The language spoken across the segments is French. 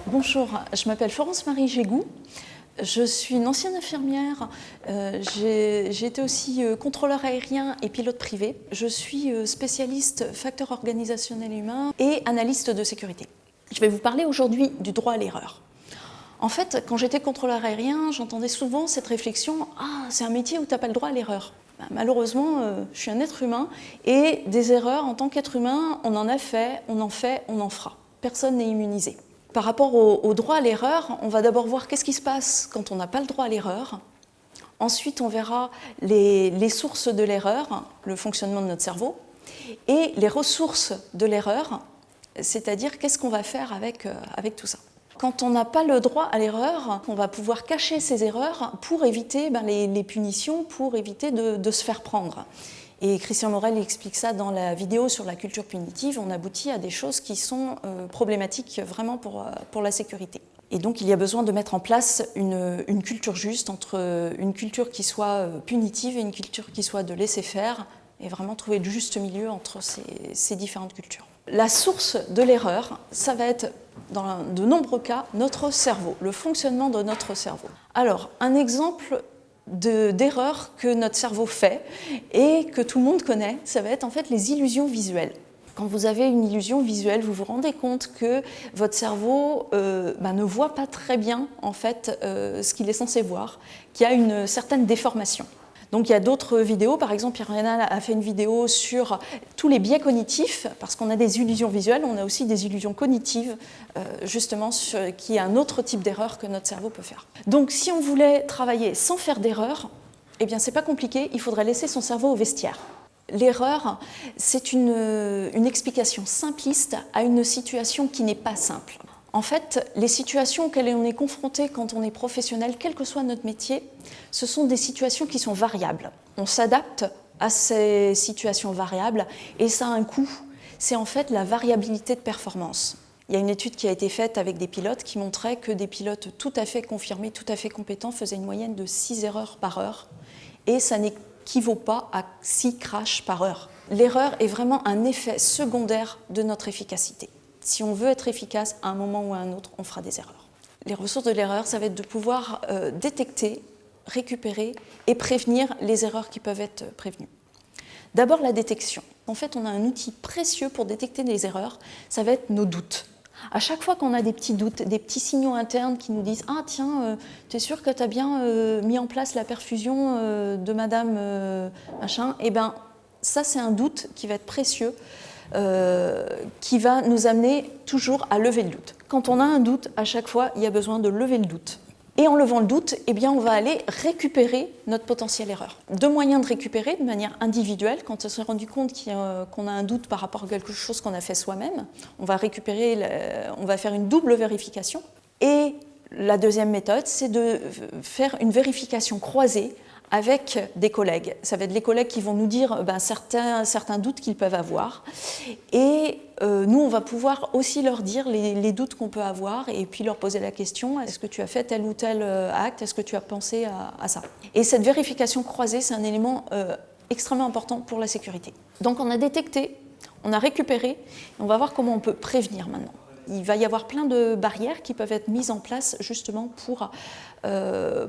Bonjour, je m'appelle Florence-Marie Gégou. Je suis une ancienne infirmière, j'ai été aussi contrôleur aérien et pilote privé. Je suis spécialiste facteurs organisationnels humains et analyste de sécurité. Je vais vous parler aujourd'hui du droit à l'erreur. En fait, quand j'étais contrôleur aérien, j'entendais souvent cette réflexion « Ah, c'est un métier où tu n'as pas le droit à l'erreur ». Malheureusement, je suis un être humain et des erreurs en tant qu'être humain, on en a fait, on en fera. Personne n'est immunisé. Par rapport au droit à l'erreur, on va d'abord voir qu'est-ce qui se passe quand on n'a pas le droit à l'erreur. Ensuite, on verra les sources de l'erreur, le fonctionnement de notre cerveau, et les ressources de l'erreur, c'est-à-dire qu'est-ce qu'on va faire avec tout ça. Quand on n'a pas le droit à l'erreur, on va pouvoir cacher ces erreurs pour éviter les punitions, pour éviter de se faire prendre. Et Christian Morel explique ça dans la vidéo sur la culture punitive. On aboutit à des choses qui sont problématiques vraiment pour la sécurité. Et donc il y a besoin de mettre en place une culture juste entre une culture qui soit punitive et une culture qui soit de laisser faire, et vraiment trouver le juste milieu entre ces différentes cultures. La source de l'erreur, ça va être dans de nombreux cas notre cerveau, le fonctionnement de notre cerveau. Alors un exemple d'erreurs que notre cerveau fait et que tout le monde connaît, ça va être en fait les illusions visuelles. Quand vous avez une illusion visuelle, vous vous rendez compte que votre cerveau ne voit pas très bien en fait ce qu'il est censé voir, qu'il y a une certaine déformation. Donc il y a d'autres vidéos, par exemple Pierre Rénal a fait une vidéo sur tous les biais cognitifs, parce qu'on a des illusions visuelles, on a aussi des illusions cognitives, justement, qui est un autre type d'erreur que notre cerveau peut faire. Donc si on voulait travailler sans faire d'erreur, eh bien c'est pas compliqué, il faudrait laisser son cerveau au vestiaire. L'erreur, c'est une explication simpliste à une situation qui n'est pas simple. En fait, les situations auxquelles on est confronté quand on est professionnel, quel que soit notre métier, ce sont des situations qui sont variables. On s'adapte à ces situations variables et ça a un coût. C'est en fait la variabilité de performance. Il y a une étude qui a été faite avec des pilotes qui montrait que des pilotes tout à fait confirmés, tout à fait compétents faisaient une moyenne de 6 erreurs par heure et ça n'équivaut pas à 6 crashs par heure. L'erreur est vraiment un effet secondaire de notre efficacité. Si on veut être efficace, à un moment ou à un autre, on fera des erreurs. Les ressources de l'erreur, ça va être de pouvoir détecter, récupérer et prévenir les erreurs qui peuvent être prévenues. D'abord, la détection. En fait, on a un outil précieux pour détecter les erreurs, ça va être nos doutes. À chaque fois qu'on a des petits doutes, des petits signaux internes qui nous disent « Ah tiens, t'es sûr que t'as bien mis en place la perfusion de madame machin ?» Eh bien, ça c'est un doute qui va être précieux. Qui va nous amener toujours à lever le doute. Quand on a un doute, à chaque fois, il y a besoin de lever le doute. Et en levant le doute, eh bien, on va aller récupérer notre potentielle erreur. Deux moyens de récupérer de manière individuelle, quand on s'est rendu compte qu'on a un doute par rapport à quelque chose qu'on a fait soi-même, on va faire une double vérification. Et la deuxième méthode, c'est de faire une vérification croisée avec des collègues. Ça va être les collègues qui vont nous dire certains doutes qu'ils peuvent avoir. Et nous, on va pouvoir aussi leur dire les doutes qu'on peut avoir et puis leur poser la question, est-ce que tu as fait tel ou tel acte, est-ce que tu as pensé à ça? Et cette vérification croisée, c'est un élément extrêmement important pour la sécurité. Donc on a détecté, on a récupéré, et on va voir comment on peut prévenir maintenant. Il va y avoir plein de barrières qui peuvent être mises en place justement pour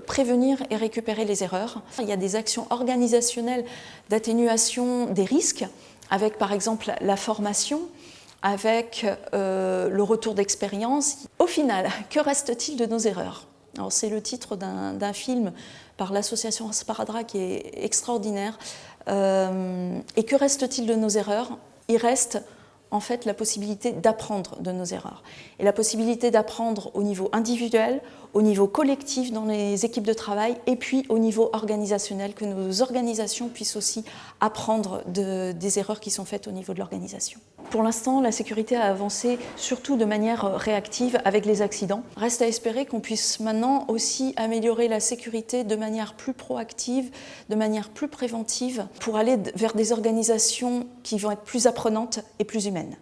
prévenir et récupérer les erreurs. Il y a des actions organisationnelles d'atténuation des risques, avec par exemple la formation, avec le retour d'expérience. Au final, que reste-t-il de nos erreurs? Alors, c'est le titre d'un film par l'association Sparadrap qui est extraordinaire. Et que reste-t-il de nos erreurs? Il reste en fait la possibilité d'apprendre de nos erreurs. Et la possibilité d'apprendre au niveau individuel, au niveau collectif dans les équipes de travail et puis au niveau organisationnel, que nos organisations puissent aussi apprendre des erreurs qui sont faites au niveau de l'organisation. Pour l'instant, la sécurité a avancé surtout de manière réactive avec les accidents. Reste à espérer qu'on puisse maintenant aussi améliorer la sécurité de manière plus proactive, de manière plus préventive, pour aller vers des organisations qui vont être plus apprenantes et plus humaines.